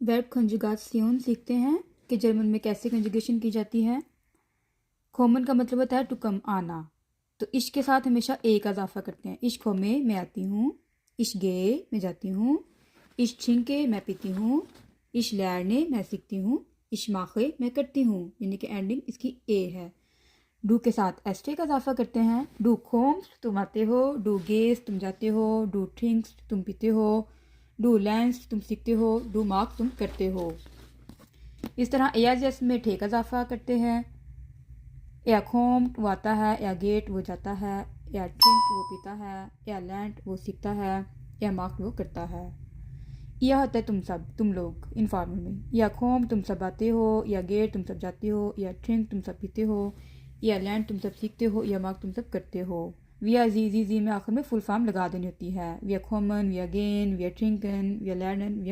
Verb कंजुगासियोन सीखते हैं कि जर्मन में कैसे कंजुगेशन की जाती है। खोमन का मतलब होता है टू कम, आना। तो इश के साथ हमेशा ए का इजाफा करते हैं। इश खोमे मैं आती हूँ, इश गे मैं जाती हूँ, इश छिंके मैं पीती हूँ, इश लैरने मैं सीखती हूँ, इश माखे मैं करती हूँ, यानी कि एंडिंग इसकी ए है। डू के साथ एस्टे का इजाफा करते हैं। डू खोम्स तुम आते हो, डू गेस तुम जाते हो, डू ट्रिंक्स तुम पीते हो, डू लैंस तुम सीखते हो, डू मार्क तुम करते हो। इस तरह एस में ठे का इजाफा करते हैं। या खोम वो आता है, या गेट वो जाता है, या ट्रिंक वो पीता है, या लैंड वो सीखता है, या मार्क वो करता है। यह होता है तुम सब, तुम लोग इनफॉर्मल में। या खोम तुम सब आते हो, या गेट तुम सब जाते हो, या ट्रिंक तुम सब पीते हो, या लैंड तुम सब सीखते हो, या मार्क तुम सब करते हो। विया जी में आखिर में फुल फॉर्म लगा देनी होती है। विया खोमन, विया गेन, विया ट्रिंकन, विया लैंडन, विया